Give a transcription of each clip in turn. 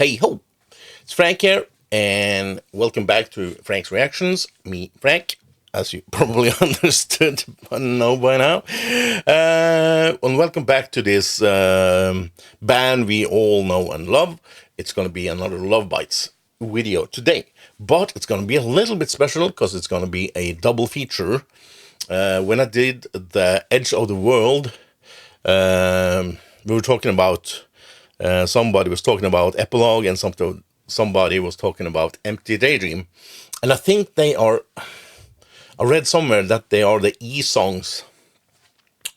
Hey ho, it's Frank here, and welcome back to Frank's Reactions. Me, Frank, as you probably understood know by now. And welcome back to this band we all know and love. It's going to be another Love Bites video today, but it's going to be a little bit special because it's going to be a double feature. When I did the Edge of the World, we were talking about. Somebody was talking about Epilogue, and somebody was talking about Empty Daydream. And I think they are, I read somewhere that they are the E-songs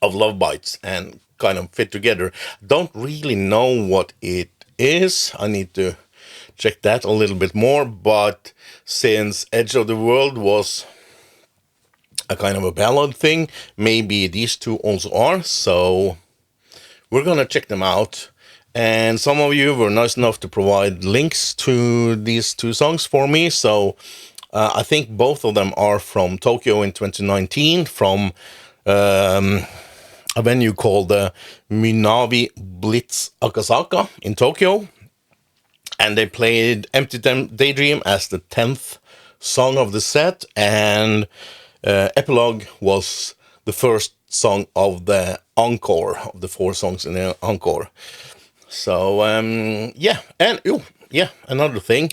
of Love Bites and kind of fit together. Don't really know what it is. I need to check that a little bit more. But since Edge of the World was a kind of a ballad thing, maybe these two also are. So we're going to check them out. And some of you were nice enough to provide links to these two songs for me. So I think both of them are from Tokyo in 2019, from a venue called the Minabi Blitz Akasaka in Tokyo. And they played Empty Daydream as the 10th song of the set. And Epilogue was the first song of the encore, of the 4 songs in the encore. So, yeah, and, another thing,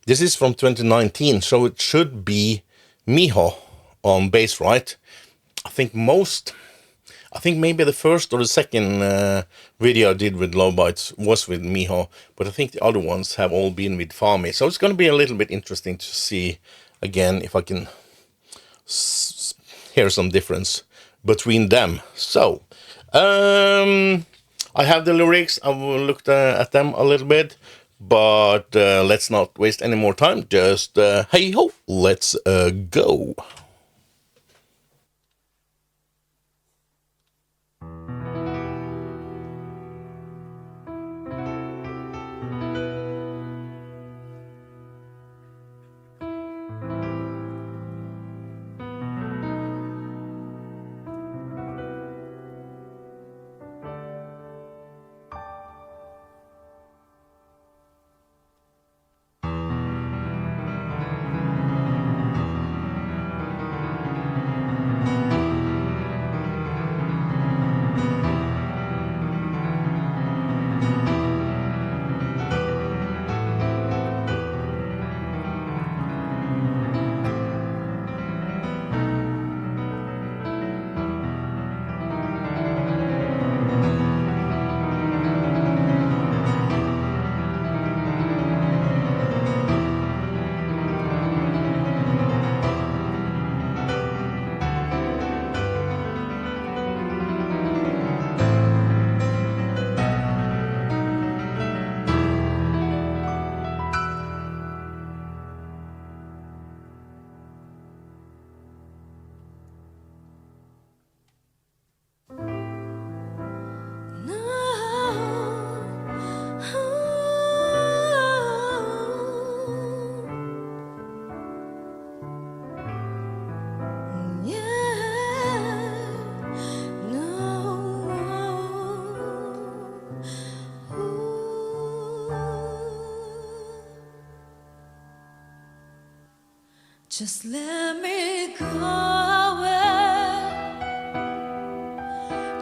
this is from 2019, so it should be Miho on bass, right? I think maybe the first or the second video I did with Love Bites was with Miho, but I think the other ones have all been with Fami, so it's going to be a little bit interesting to see, again, if I can hear some difference between them. So, I have the lyrics. I will look at them a little bit, but let's not waste any more time. Just hey ho, let's go. Just let me go away.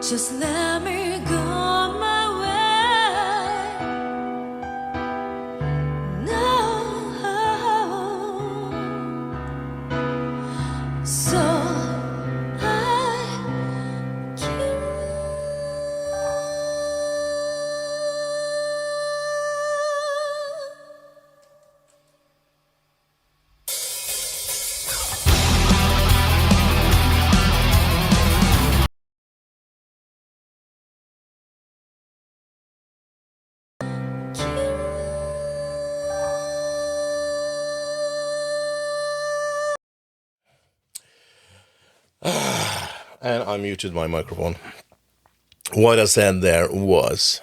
Just let me go my way. No. So I can. And I muted my microphone. What I said there was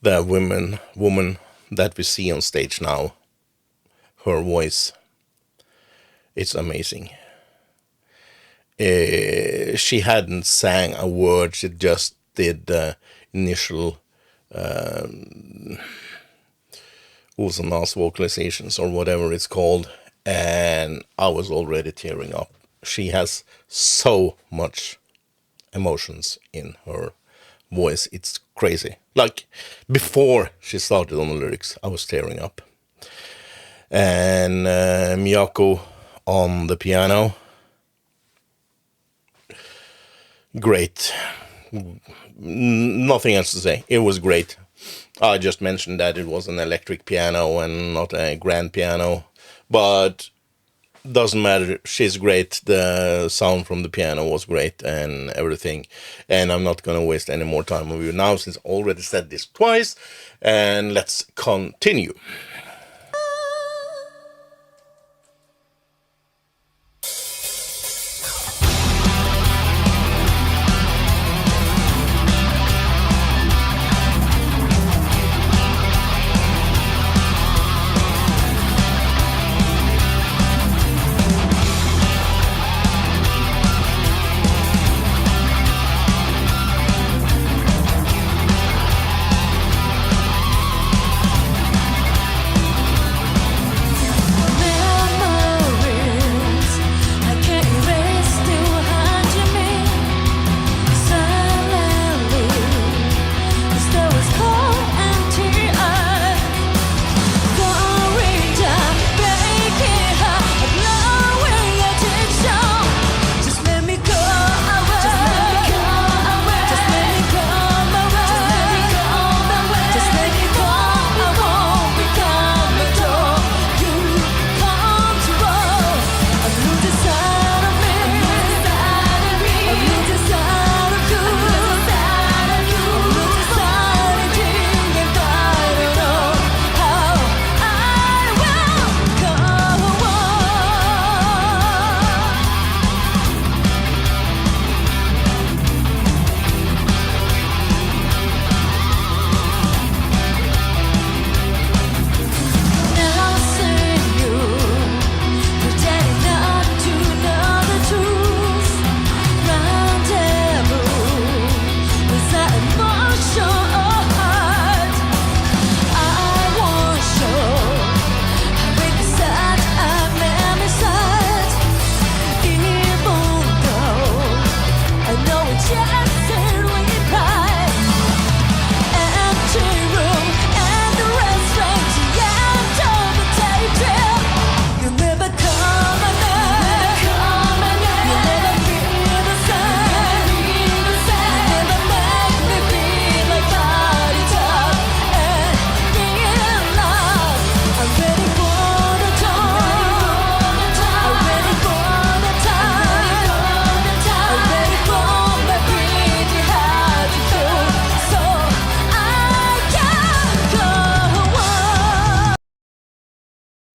the woman that we see on stage now, her voice, it's amazing. She hadn't sang a word, she just did the initial Usanas vocalizations or whatever it's called, and I was already tearing up. She has so much emotions in her voice. It's crazy. Like before she started on the lyrics, I was tearing up. And Miyako on the piano, great. Nothing else to say. It was great. I just mentioned that it was an electric piano and not a grand piano, but doesn't matter. She's great. The sound from the piano was great and everything. And I'm not gonna waste any more time with you now, since I already said this twice. And let's continue.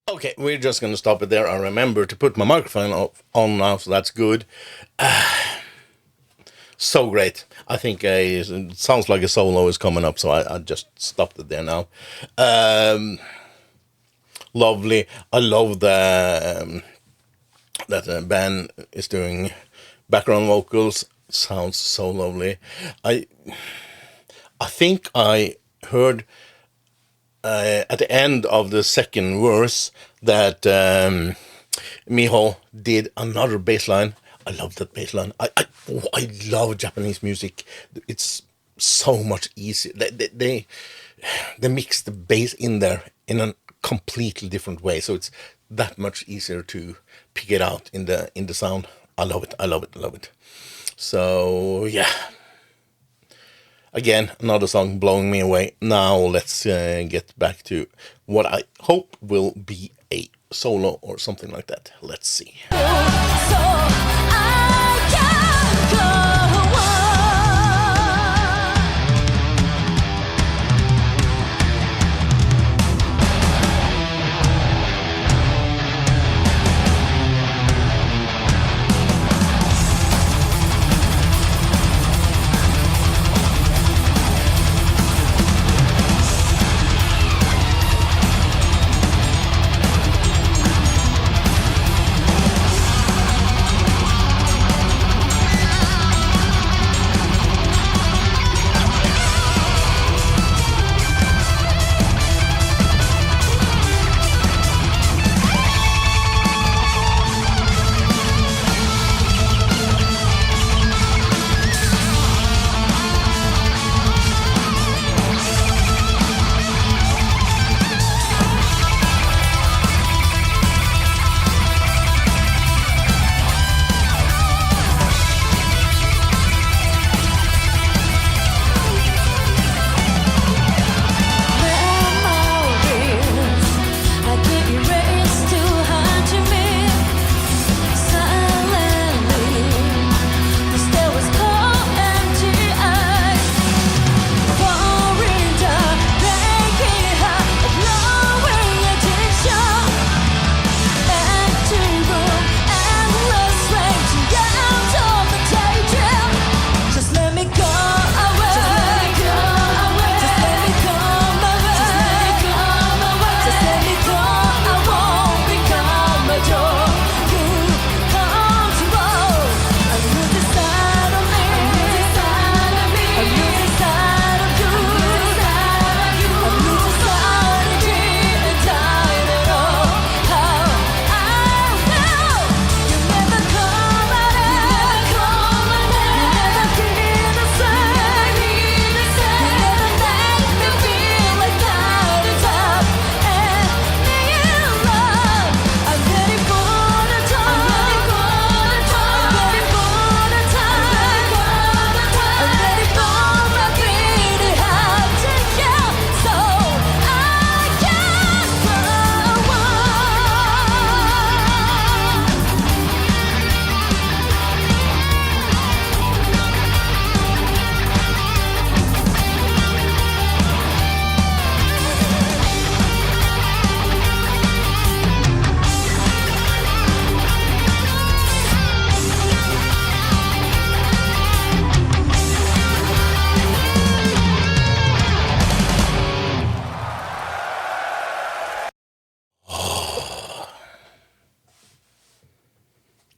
Okay, we're just gonna stop it there. I remember to put my microphone on now, so that's good. So great. I think it sounds like a solo is coming up, so I just stopped it there now. Lovely. I love the that the band is doing background vocals. Sounds so lovely. I think I heard at the end of the second verse that Miho did another bass line. I love that bass line. I love Japanese music. It's so much easier. They mix the bass in there in a completely different way, so it's that much easier to pick it out in the sound. I love it. I love it. I love it. So yeah. Again, another song blowing me away. Now let's get back to what I hope will be a solo or something like that. Let's see.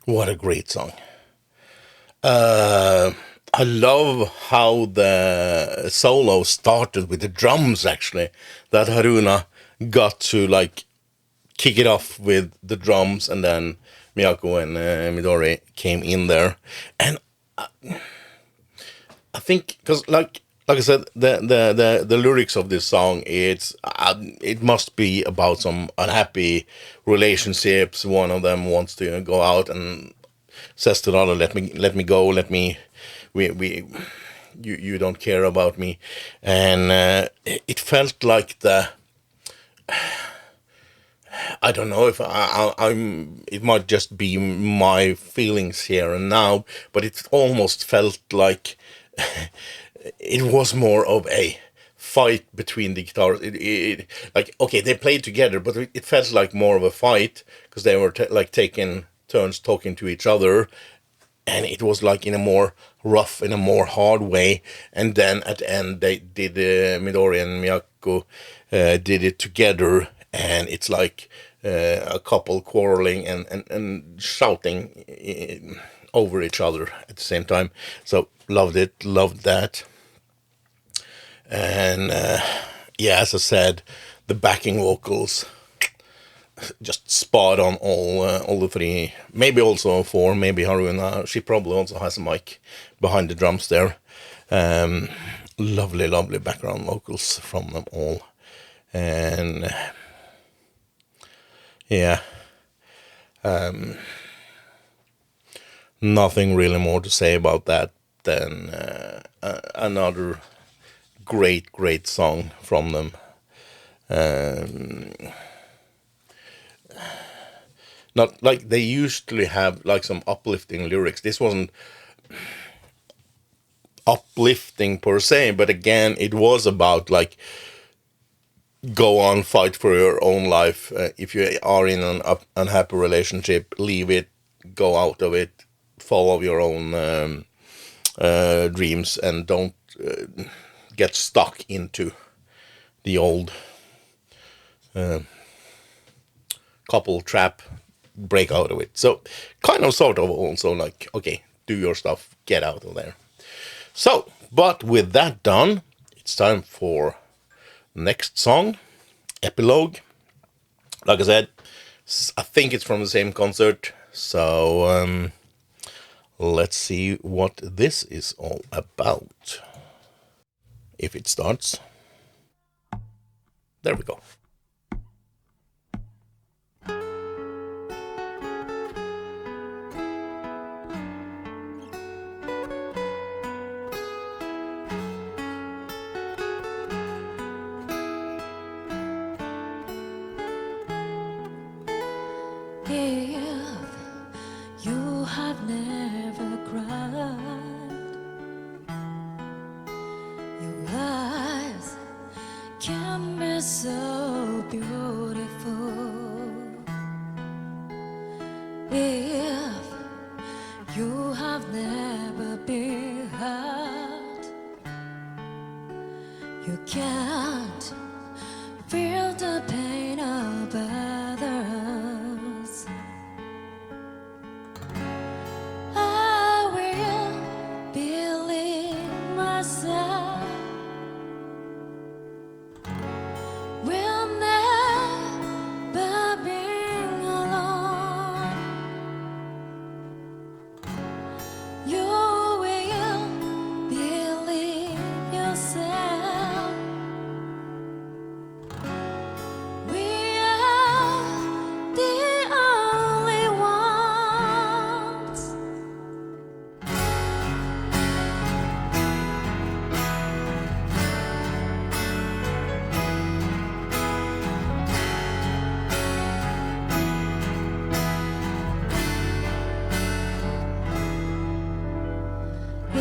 What a great song. I love how the solo started with the drums, actually. That Haruna got to like kick it off with the drums, and then Miyako and Midori came in there. And I think, because like I said, the lyrics of this song, it must be about some unhappy relationships. One of them wants to go out and says to the other, let me go, we you don't care about me. And it felt like I don't know if I'm. It might just be my feelings here and now, but it almost felt like it was more of a fight between the guitars. Like, okay, they played together, but it felt like more of a fight because they were like taking turns talking to each other, and it was like in a more rough, in a more hard way. And then at the end, they did Midori and Miyako did it together, and it's like a couple quarreling and shouting over each other at the same time. So loved it, loved that. And yeah, as I said, the backing vocals just spot on all the three, maybe also four, maybe Haruna. She probably also has a mic behind the drums there. Lovely background vocals from them all. And yeah, nothing really more to say about that than another great song from them. Not like they usually have like some uplifting lyrics. This wasn't uplifting per se, but again, it was about like, go on, fight for your own life. If you are in an unhappy relationship, leave it, go out of it, follow your own dreams, and don't get stuck into the old couple trap. Break out of it. So kind of sort of also like, okay, do your stuff, get out of there. So, but with that done, it's time for next song, Epilogue. Like I said, I think it's from the same concert. So let's see what this is all about. If it starts. There we go. If you have never cried, your eyes can be so beautiful. If you have never been hurt, you can't feel the pain of others. I will believe myself, will never be alone. You will believe yourself. We are the only ones. If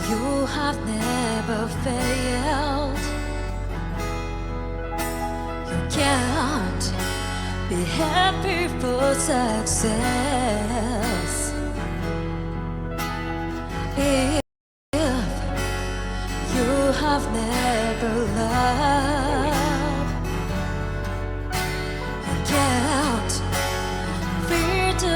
you have never failed, you can't be happy for success. If you have never loved, you can't fear the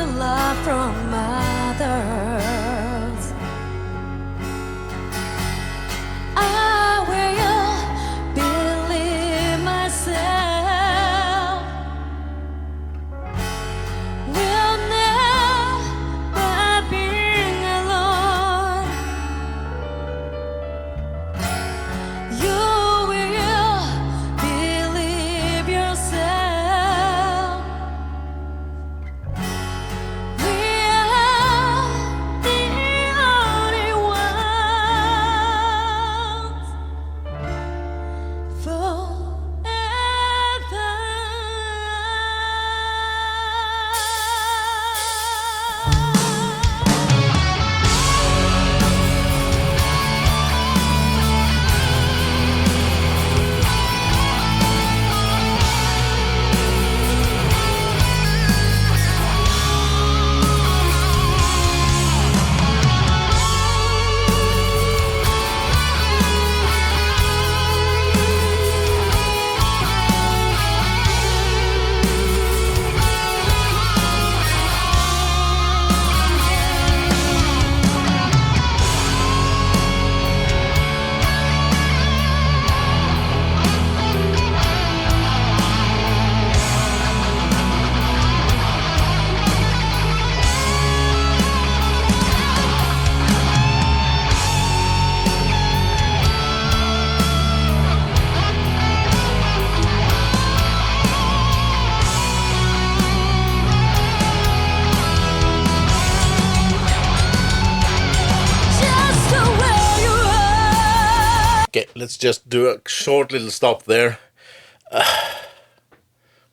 let's just do a short little stop there.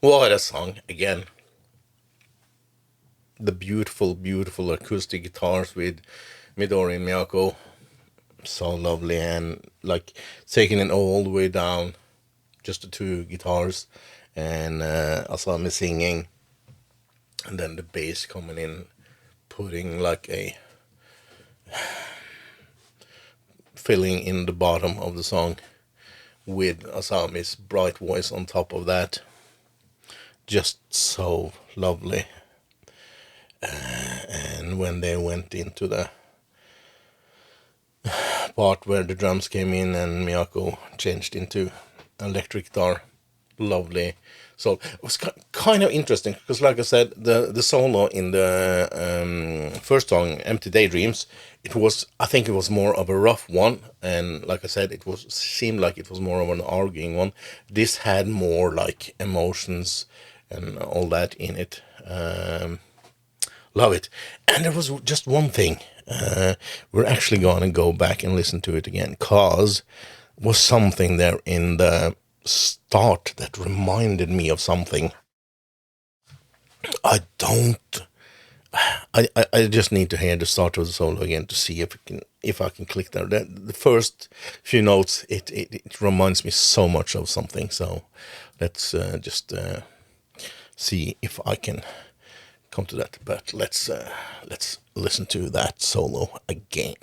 What a song again. The beautiful, beautiful acoustic guitars with Midori and Miyako. So lovely, and like taking it all the way down, just the two guitars, and asami singing, and then the bass coming in, putting like a filling in the bottom of the song with asami's bright voice on top of that. Just so lovely. And when they went into the part where the drums came in and Miyako changed into electric guitar, lovely. So it was kind of interesting because, like I said, the solo in the first song, "Empty Daydreams," I think it was more of a rough one, and like I said, seemed like it was more of an arguing one. This had more like emotions and all that in it. Love it. And there was just one thing. We're actually going to go back and listen to it again, cause was something there in the start that reminded me of something. I just need to hear the start of the solo again to see if I can click there. The first few notes, it reminds me so much of something. So let's just see if I can come to that. But let's listen to that solo again.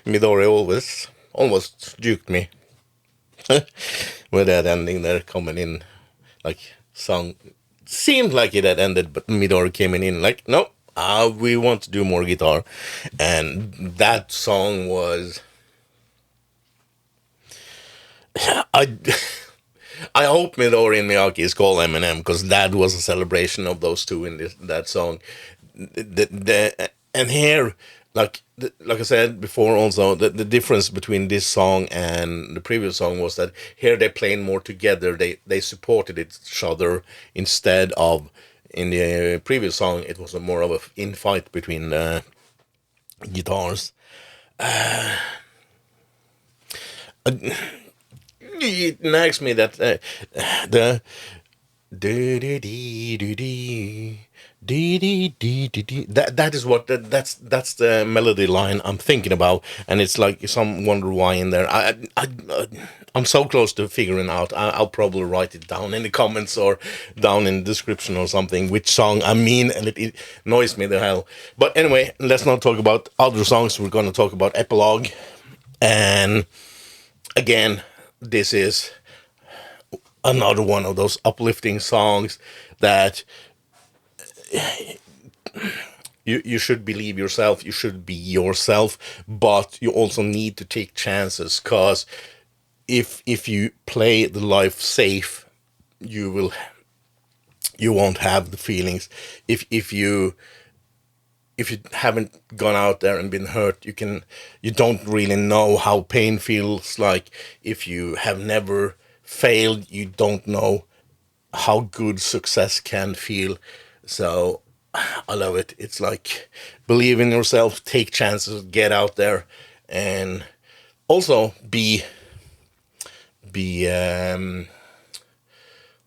Midori almost juked me with that ending there coming in, like song seemed like it had ended, but Midori came in like, no, we want to do more guitar, and that song was, I I hope Midori and Miyaki is called Eminem, because that was a celebration of those two in that song. And here, like I said before, also the difference between this song and the previous song was that here they played more together. They supported each other, instead of in the previous song it was more of a infight between the guitars. It nags me that the that is what that's the melody line I'm thinking about, and it's like some wonder why in there. I'm so close to figuring out. I'll probably write it down in the comments or down in the description or something which song I mean, and it annoys me the hell. But anyway, let's not talk about other songs. We're going to talk about Epilogue, and again, this is another one of those uplifting songs that you should believe yourself, you should be yourself, but you also need to take chances, because if you play the life safe, you won't have the feelings. If you haven't gone out there and been hurt, you don't really know how pain feels like. If you have never failed, you don't know how good success can feel. So I love it. It's like, believe in yourself, take chances, get out there, and also be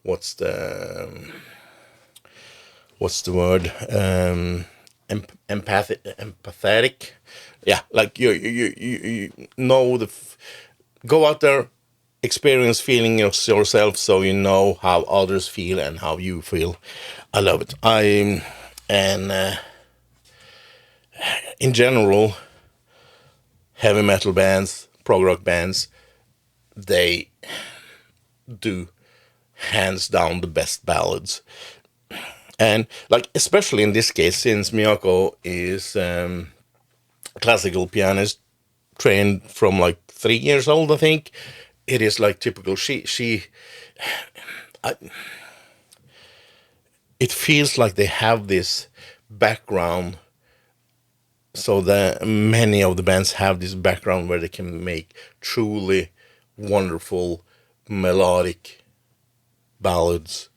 what's the word, empathetic. Yeah, like you know go out there, experience feeling yourself, so you know how others feel and how you feel. I love it. And in general, heavy metal bands, prog rock bands, they do hands down the best ballads. And like, especially in this case, since Miyako is a classical pianist trained from like 3 years old, I think, it is like typical. It feels like they have this background, so that many of the bands have this background where they can make truly wonderful melodic ballads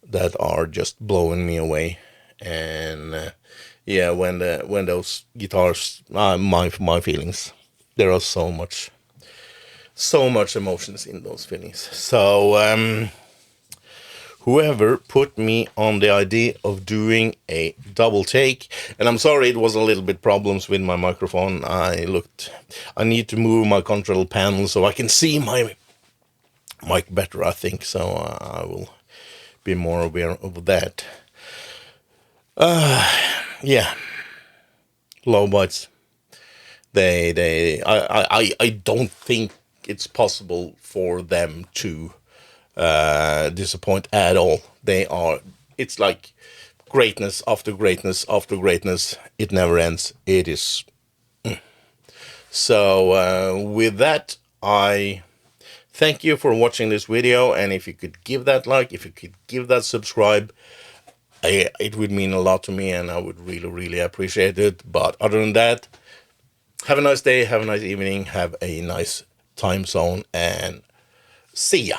that are just blowing me away. And yeah, when those guitars, my feelings, there are so much emotions in those feelings. So whoever put me on the idea of doing a double take, and I'm sorry it was a little bit problems with my microphone. I need to move my control panel so I can see my mic better, I think. So I will be more aware of that. Yeah, Lovebites. I don't think it's possible for them to disappoint at all. It's like greatness after greatness after greatness. It never ends. It is. So with that, I thank you for watching this video, and if you could give that like, if you could give that subscribe, it would mean a lot to me, and I would really, really appreciate it. But other than that, have a nice day, have a nice evening, have a nice time zone, and see ya.